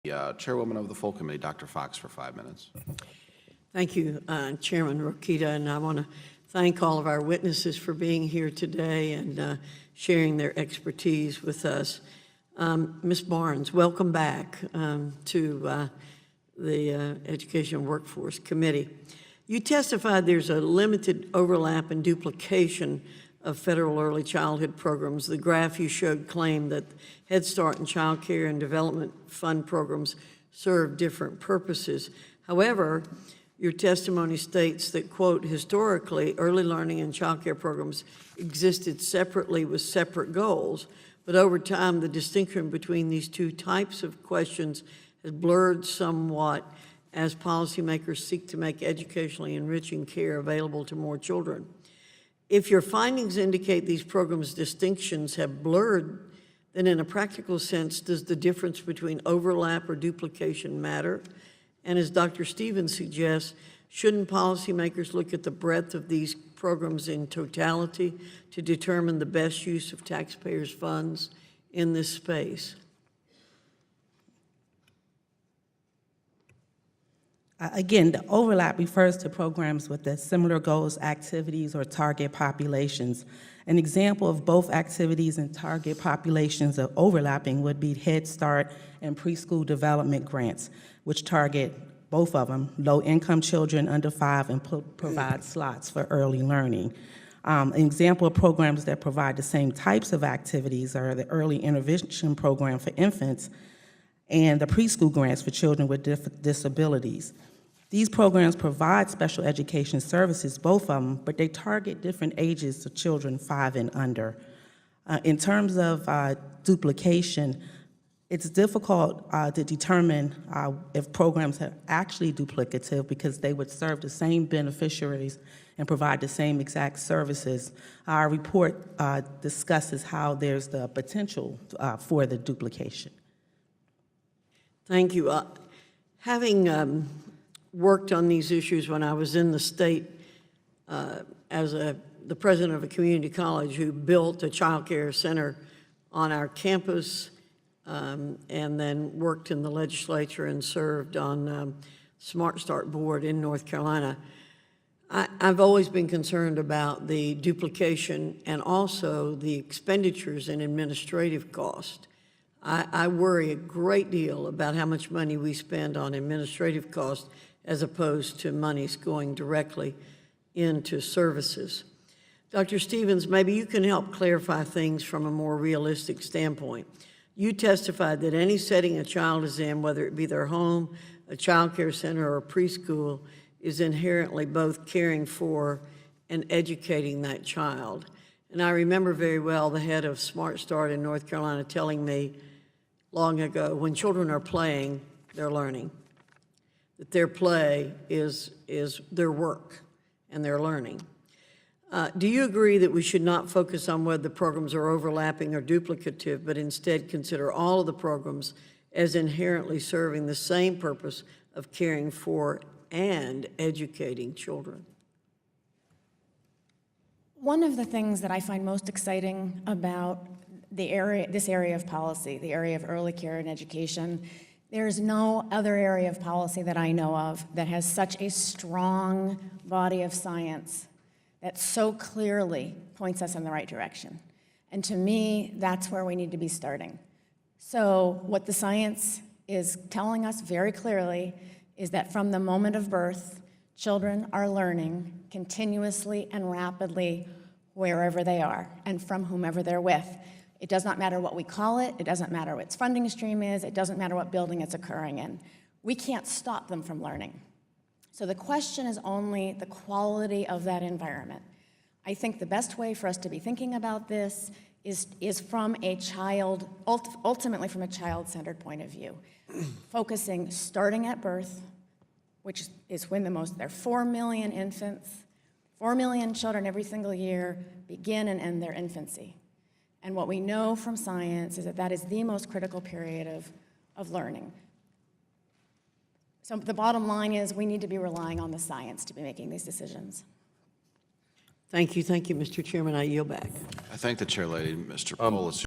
Chairwoman of the full committee, Dr. Foxx, for 5 minutes. Thank you, Chairman Rokita, and I want to thank all of our witnesses for being here today and sharing their expertise with us. Ms. Barnes, welcome back to the Education and Workforce Committee. You testified there's a limited overlap and duplication of federal early childhood programs. The graph you showed claimed that Head Start and Child Care and Development Fund programs serve different purposes. However, your testimony states that, quote, historically, early learning and child care programs existed separately with separate goals, but over time, the distinction between these two types of questions has blurred somewhat as policymakers seek to make educationally enriching care available to more children. If your findings indicate these programs' distinctions have blurred, then in a practical sense, does the difference between overlap or duplication matter? And as Dr. Stevens suggests, shouldn't policymakers look at the breadth of these programs in totality to determine the best use of taxpayers' funds in this space? Again, the overlap refers to programs with the similar goals, activities, or target populations. An example of both activities and target populations of overlapping would be Head Start and preschool development grants, which target, both of them, low-income children under 5 and provide slots for early learning. An example of programs that provide the same types of activities are the Early Intervention Program for infants and the preschool grants for children with disabilities. These programs provide special education services, both of them, but they target different ages of children 5 and under. In terms of duplication, it's difficult to determine if programs are actually duplicative because they would serve the same beneficiaries and provide the same exact services. Our report discusses how there's the potential for the duplication. Thank you. Having worked on these issues when I was in the state as the president of a community college who built a child care center on our campus and then worked in the legislature and served on Smart Start board in North Carolina, I've always been concerned about the duplication and also the expenditures and administrative cost. I worry a great deal about how much money we spend on administrative costs as opposed to monies going directly into services. Dr. Stevens, maybe you can help clarify things from a more realistic standpoint. You testified that any setting a child is in, whether it be their home, a child care center, or a preschool, is inherently both caring for and educating that child. And I remember very well the head of Smart Start in North Carolina telling me long ago, when children are playing, they're learning. That their play is their work and their learning. Do you agree that we should not focus on whether the programs are overlapping or duplicative, but instead consider all of the programs as inherently serving the same purpose of caring for and educating children? One of the things that I find most exciting about this area of policy, the area of early care and education, there's no other area of policy that I know of that has such a strong body of science that so clearly points us in the right direction. And to me, that's where we need to be starting. So what the science is telling us very clearly is that from the moment of birth, children are learning continuously and rapidly wherever they are and from whomever they're with. It does not matter what we call it. It doesn't matter what its funding stream is. It doesn't matter what building it's occurring in. We can't stop them from learning. So the question is only the quality of that environment. I think the best way for us to be thinking about this is from a child, ultimately from a child-centered point of view, focusing starting at birth, which is when there are 4 million infants, 4 million children every single year begin and end their infancy. And what we know from science is that that is the most critical period of learning. So the bottom line is we need to be relying on the science to be making these decisions. Thank you, Mr. Chairman. I yield back. I thank the chair lady, Mr. Polis.